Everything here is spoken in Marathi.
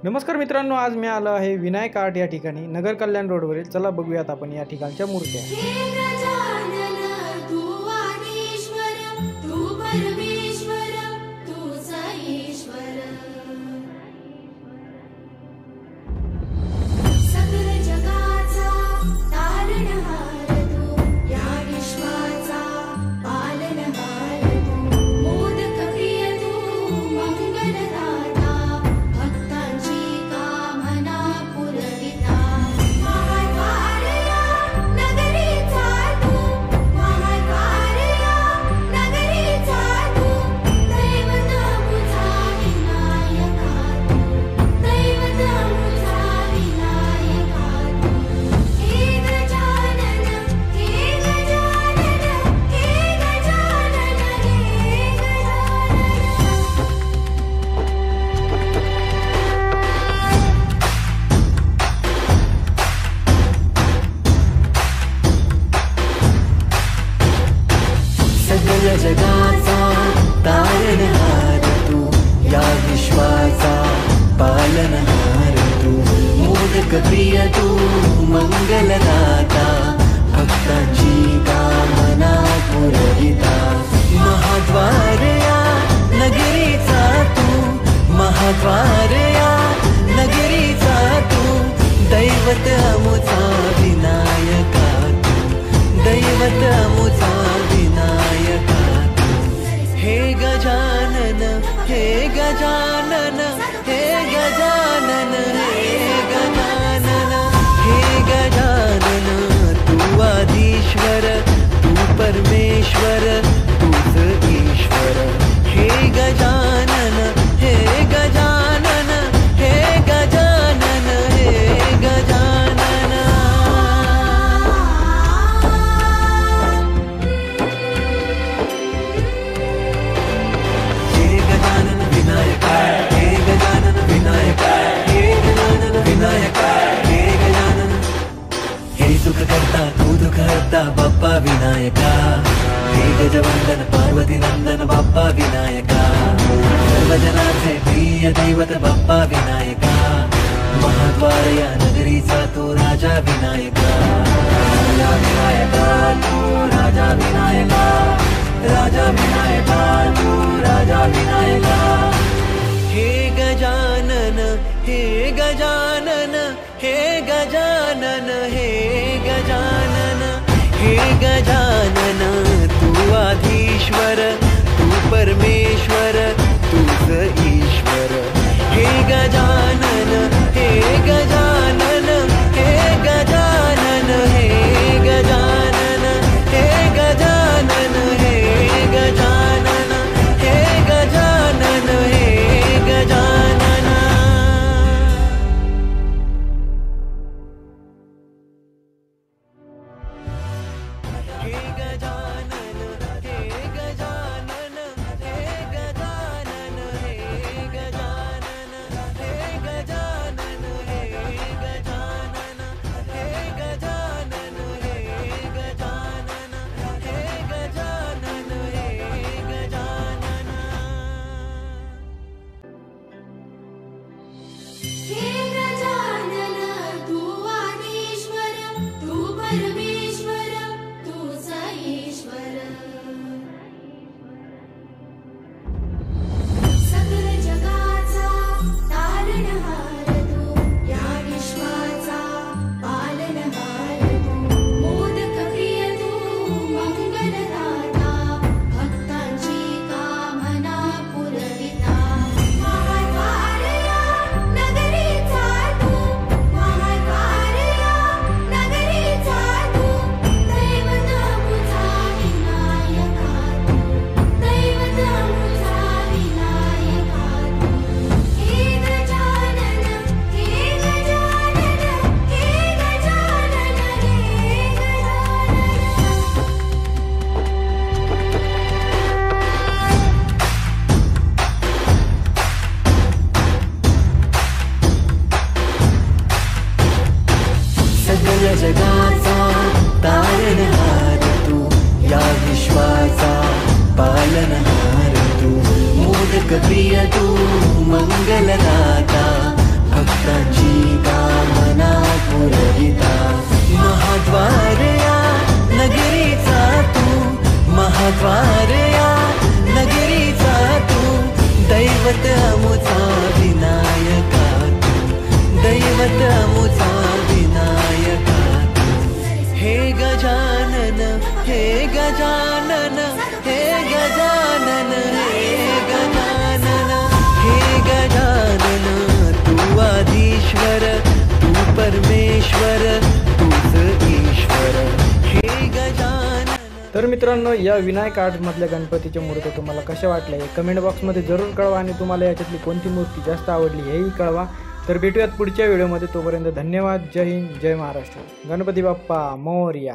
नमस्कार मित्रांनो, आज मी आलो आहे विनायक आर्ट या ठिकाणी, नगर कल्याण रोडवरील. चला बघूयात आपण या ठिकाणच्या मूर्त्या. जगाचा तारणहार तू, या विश्वाचा पालनहार तू, मोदक प्रिय तू, मंगलदाता, भक्तांची कामना पुरविता. महाद्वार या नगरीचा तू, महाद्वार या नगरीचा तू, दैवत अमुचा विनायका तू, दैवत अमुचा विनायका. हे गजानन, हे गजानन, हे गजानन, हे गजानन, हे गजानन. तू आदिश्वर, तू परमेश्वर, तूच ईश्वर. हे गजानन, हे गजानन, हे गजानन, हे गजानन. सुख करता तू दुख हरता बाप्पा विनायका. हे गजवंदन पार्वती नंदन बाप्पा विनायका. सर्वजनाचे प्रिय दैवत बाप्पा विनायका. महाद्वार या नगरीचा तू राजा विनायका. राजा विनायका तू राजा विनायका. राजा विनायका तू राजा विनायका. हे गजानन, हे गजानन, हे गजानन, हे गजानन, हे गजानन. तू आधीश्वर, तू परमेश्वर, तूच ईश्वर. हे गजानन, हे गजानन, हे गजानन, हे गजानन, हे गजानन, हे गजानन, हे गजानन, हे गजानन. जगाचा तारणहार तू, या विश्वाचा पालनहार तू, मोदक प्रिय तू, मंगलदाता, दैवत अमुचा विनायका तू, दैवत अमुचा विनायका तू. हे गजानन, हे गजानन, हे गजानन, हे गजानन, हे गजानन. तू आधीश्वर, तू परमेश्वर, तूच ईश्वर. हे गजानन. तर मित्रांनो, या विनायक आर्टमधल्या गणपतीच्या मूर्ती तुम्हाला कशा वाटल्या हे कमेंट बॉक्समध्ये जरूर कळवा आणि तुम्हाला याच्यातली कोणती मूर्ती जास्त आवडली हेही कळवा. तर भेटूयात पुढच्या व्हिडिओमध्ये. तोपर्यंत धन्यवाद. जय हिंद, जय महाराष्ट्र. गणपती बाप्पा मोरया.